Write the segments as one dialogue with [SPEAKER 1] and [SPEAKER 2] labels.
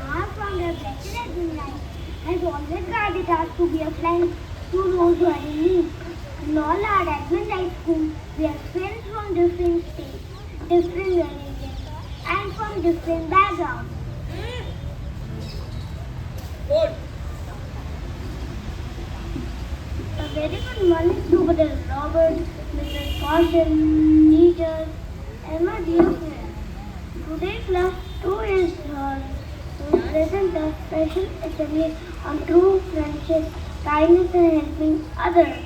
[SPEAKER 1] Our founder, President Life, has always guided us to be a friend to those who are in need. In all our admin life school, we have friends from different states, different religions, and from different backgrounds. A very good morning to Brother Robert, Mr. Caution, teachers, and my dear friends. Today class 2 is here to present a special assembly on true friendship, kindness and helping others.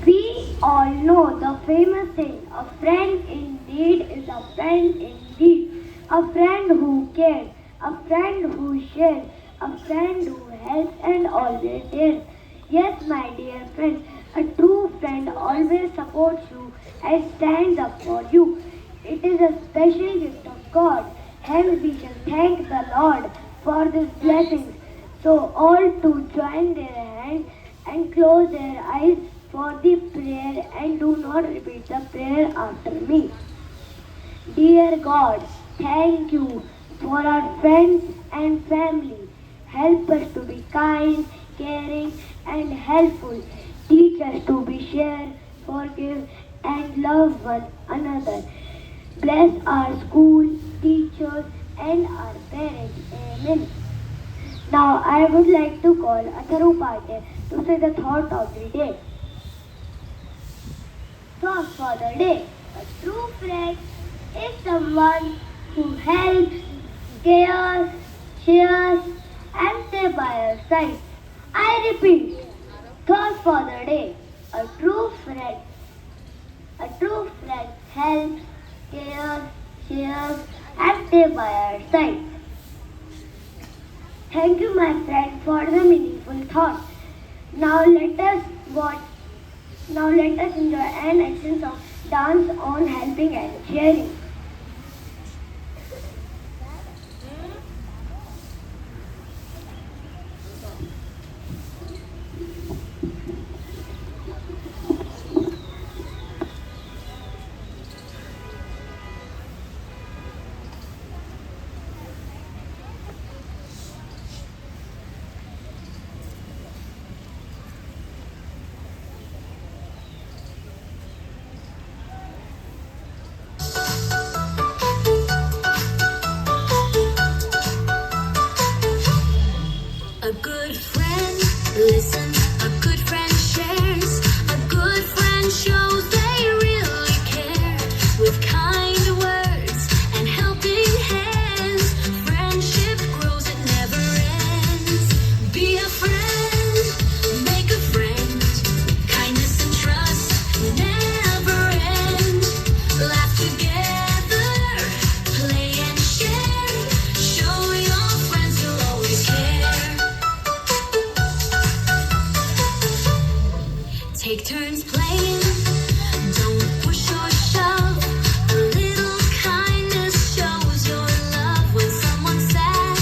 [SPEAKER 1] We all know the famous saying, a friend indeed is a friend indeed. A friend who cares, a friend who shares, a friend who helps and always there. Yes, my dear friend, a true friend always supports you and stands up for you. It is a special gift of God. Hence we shall thank the Lord for this blessing. So all to join their hands and close their eyes for the prayer and do not repeat the prayer after me. Dear God, thank you for our friends and family. Help us to be kind, caring, and helpful. Teach us to be share, forgive, and love one another. Bless our school, teachers, and our parents. Amen. Now I would like to call Atharu Patel to say the thought of the day. Thought for the day. A true friend is someone who helps, cares, shares, and stays by your side. I repeat, thought for the day. A true friend helps, cares, shares, and stays by our side. Thank you, my friend, for the meaningful thought. Now let us watch. Now let us enjoy an action song, dance on helping and sharing.
[SPEAKER 2] A good friend listens, a good friend shares, a good friend shows they really care. With kind words and helping hands, friendship grows, it never ends. Be a friend, make a friend, kindness and trust never end. Laugh together, play and share, show your friends you'll always care. Take turns playing, don't push or shove. A little kindness shows your love. When someone's sad,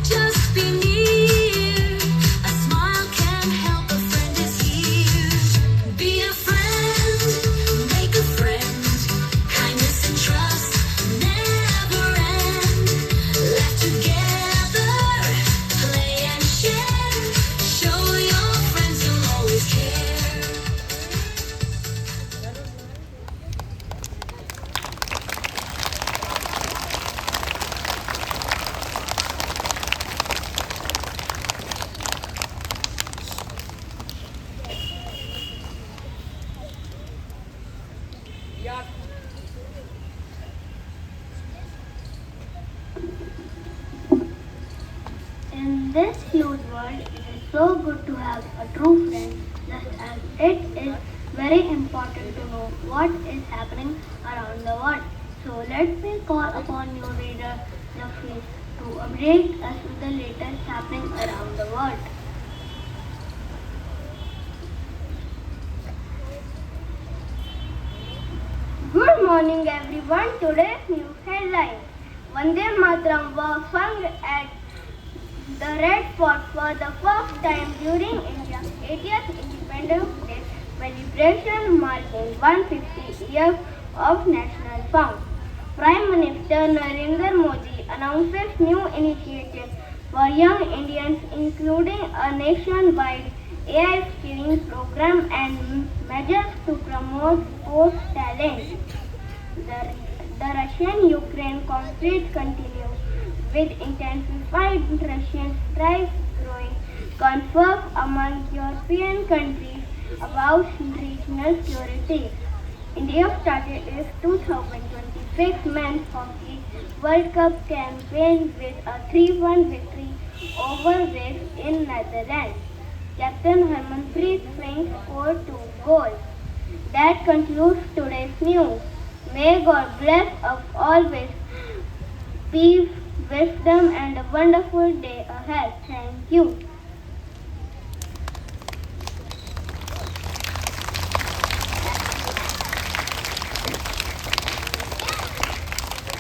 [SPEAKER 2] just be near. A smile can help, a friend is here. Be a friend, make a friend. Kindness and trust never end. Laugh together, play and share. Show your friends you'll always care.
[SPEAKER 1] In this huge world, it is so good to have a true friend, just as it is very important to know what is happening around the world. So let me call upon you, reader Jeffrey, to update us with the latest happening around the world. Good morning, everyone. Today's news headlines. Vande Mataram was sung at the Red Fort for the first time during India's 80th Independence Day celebration marking 150 years of national found. Prime Minister Narendra Modi announces new initiatives for young Indians, including a nationwide AI skilling program and measures to promote sports talent. The, the Russian-Ukraine conflict continues with intensified Russian strikes growing concerns among European countries about regional security. India started its 2026 Men's Hockey World Cup campaign with a 3-1 victory over Wales in Netherlands. Captain Harmanpreet Singh scored 2 goals. That concludes today's news. May God bless us always, peace, wisdom, and a wonderful day ahead. Thank you.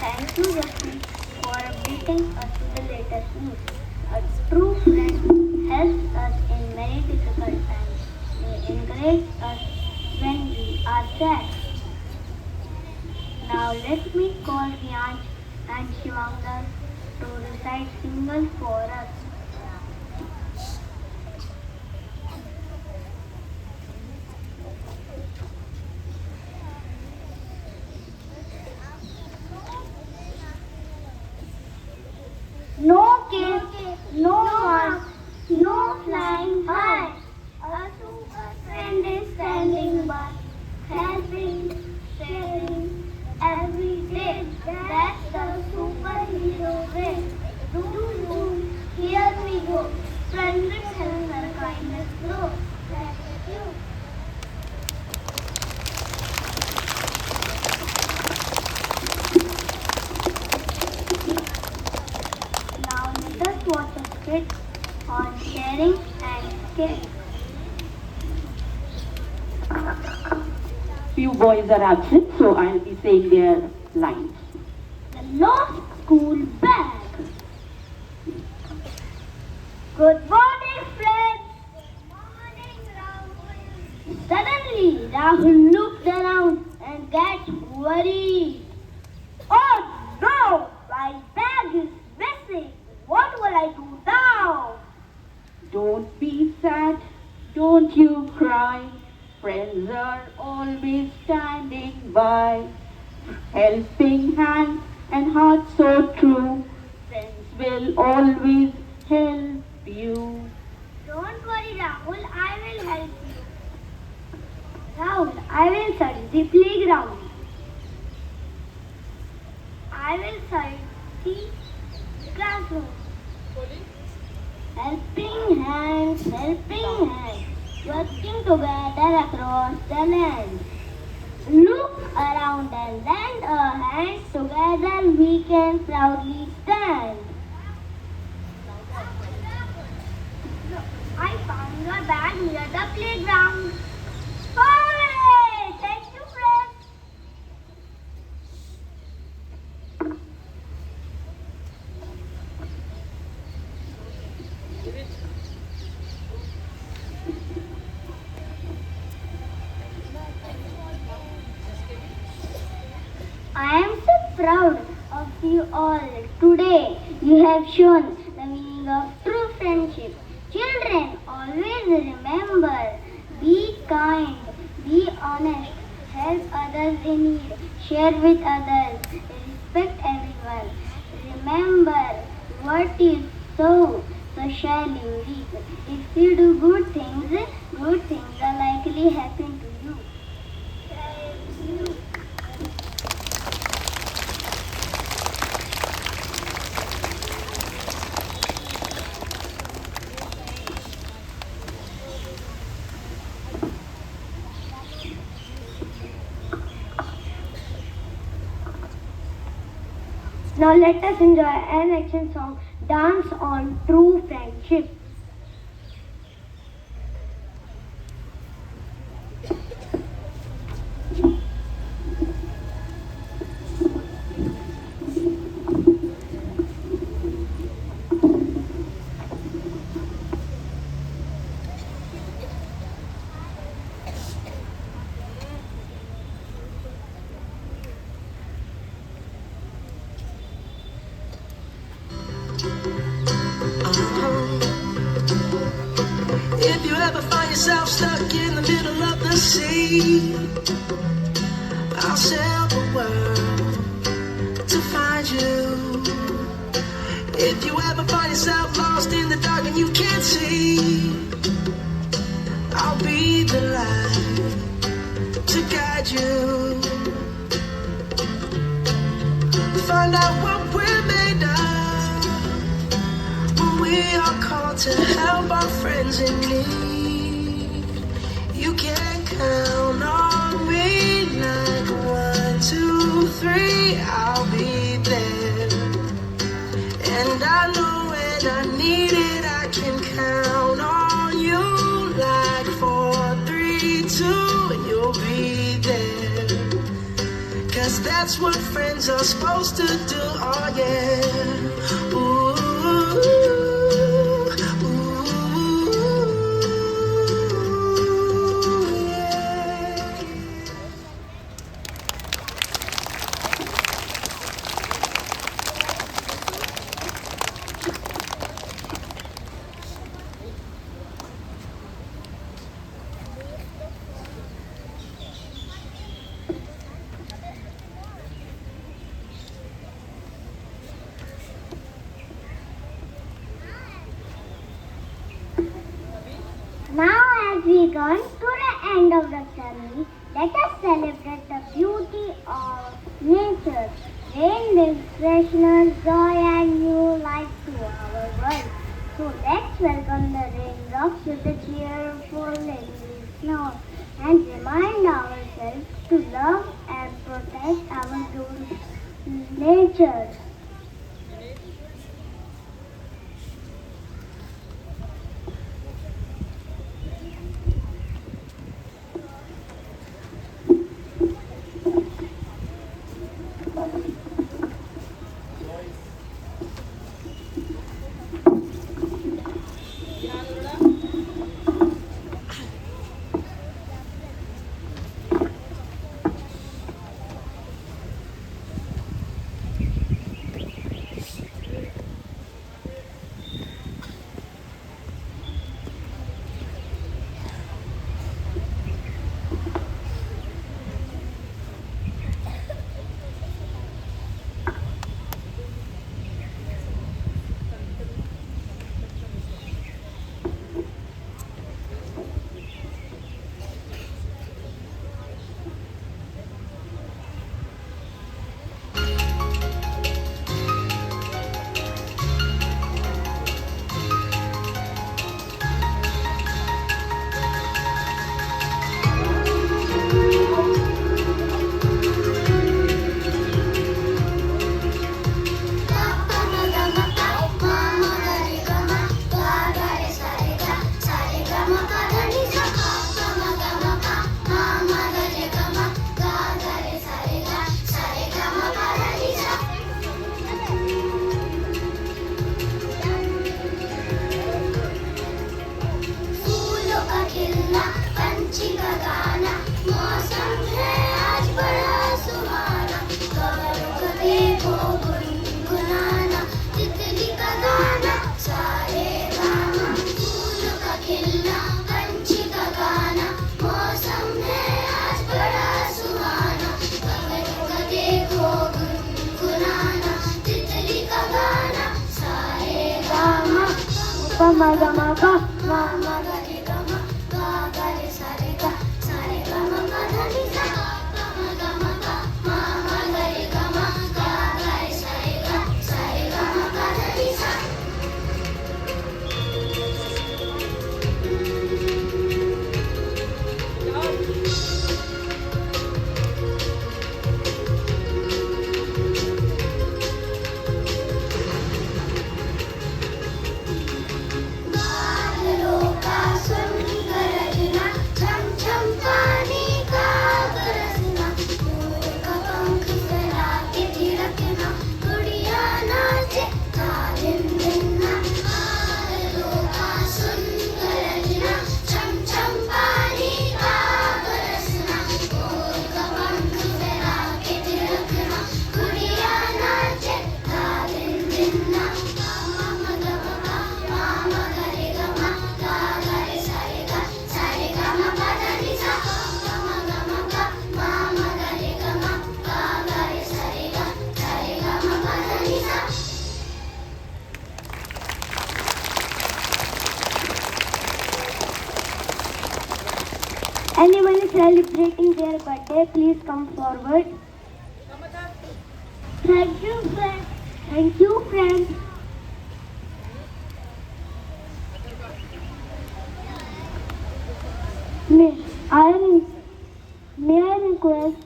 [SPEAKER 1] Thank you, Jasmine, for updating us with the latest news. A true friend helps us in many difficult times. They encourage us when we are sad. Now let me call Riyansh and Shivanga to recite single for us. No case, no one, no flying high. A super friend is standing by, helping, sharing every day. That's the superhero way. Do, here we go. Friendship helps our kindness grow. Thank you. Now let us watch a skit on sharing and caring.
[SPEAKER 3] Few boys are absent, so I'll be saying their lines.
[SPEAKER 1] The lost school bag. Good morning, friends. Good morning, Rahul. Suddenly, Rahul looked around and got worried. Oh no, my bag is missing. What will I do now?
[SPEAKER 3] Don't be sad, don't you cry. Friends are always standing by. Helping hands and hearts so true. Friends will always help you.
[SPEAKER 1] Don't worry, Rahul. I will help you. Rahul, I will search the playground. I will search the classroom. Helping hands, working together across the land. Look around and lend a hand, together we can proudly stand. I found your bag near the playground. Hooray! Thank you, friends. I am so proud of you all. Today you have shown the meaning of true friendship. Children, always remember, be kind, be honest, help others in need, share with others, respect everyone. Remember, what you sow, so shall you reap. If you do good things are likely happen to you. Thank you. Now let us enjoy an action song, Dance on True Friendship.
[SPEAKER 2] yourself stuck in the middle of the sea, I'll sail the world to find you. If you ever find yourself lost in the dark and you can't see, I'll be the light to guide you. Find out what we're made of when we are called to help our friends in need. You can count on me like 1, 2, 3, I'll be there. And I know when I need it, I can count on you like 4, 3, 2, and you'll be there. 'Cause that's what friends are supposed to do, oh yeah. Ooh, yeah.
[SPEAKER 1] Now as we come to the end of the ceremony, let us celebrate the beauty of nature. Rain brings freshness, joy and new life to our world. So let's welcome the raindrops with a cheerful lively snow and remind ourselves to love and protect our beautiful nature.
[SPEAKER 2] Loka
[SPEAKER 1] celebrating their birthday, please come forward. Thank you, friends. Thank you, friends. May may I request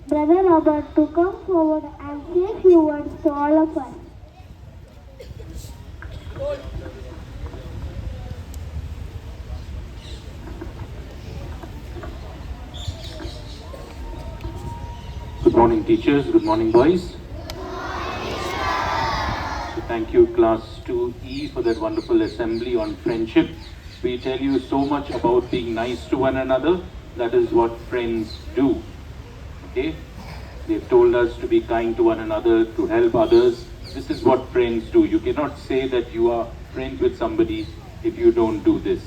[SPEAKER 1] Brother Robert to come forward and say a few words to all of us.
[SPEAKER 4] Good morning, teachers. Good morning, boys. So thank you, class 2E, for that wonderful assembly on friendship. We tell you so much about being nice to one another. That is what friends do. Okay? They've told us to be kind to one another, to help others. This is what friends do. You cannot say that you are friends with somebody if you don't do this.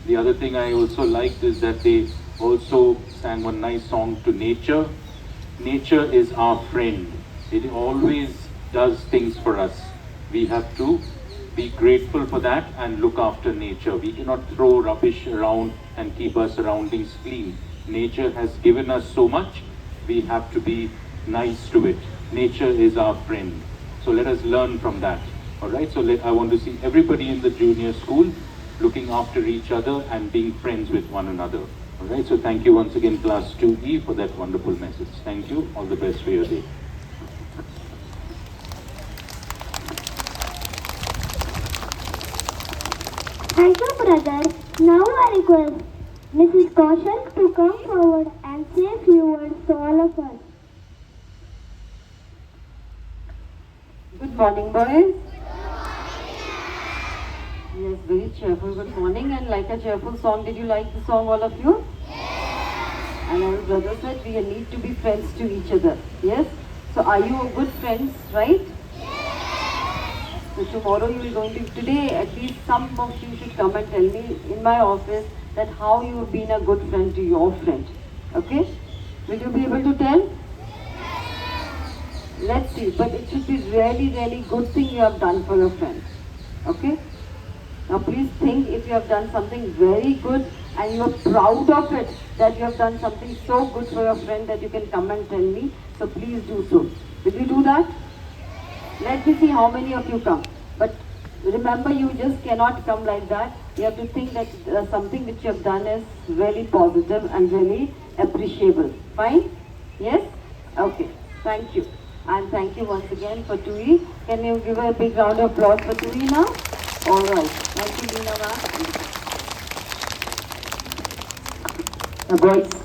[SPEAKER 4] The other thing I also liked is that they also sang one nice song to nature. Nature is our friend. It always does things for us. We have to be grateful for that and look after nature. We cannot throw rubbish around and keep our surroundings clean. Nature has given us so much. We have to be nice to it. Nature is our friend. So let us learn from that. Alright, so I want to see everybody in the junior school looking after each other and being friends with one another. Alright, so thank you once again, class 2E, for that wonderful message. Thank you. All the best for your day.
[SPEAKER 1] Thank you, brother. Now I request Mrs. Kaushal to come forward and say a few words to all of us.
[SPEAKER 3] Good morning, boys. Yes, very cheerful. Good morning, and like a cheerful song. Did you like the song, all of you? And our brother said we need to be friends to each other. Yes? So are you a good friends, right? So tomorrow you will going to, today at least some of you should come and tell me in my office that how you have been a good friend to your friend. Okay? Will you be able to tell? Let's see, but it should be really, really good thing you have done for your friend. Okay? Now please think if you have done something very good and you are proud of it, that you have done something so good for your friend that you can come and tell me. So please do so. Will you do that? Let me see how many of you come. But remember, you just cannot come like that. You have to think that something which you have done is really positive and really appreciable. Fine? Yes? Okay. Thank you. And thank you once again for Tui. Can you give a big round of applause for Tui now? Alright. Thank you, Meena ma'am. Boys.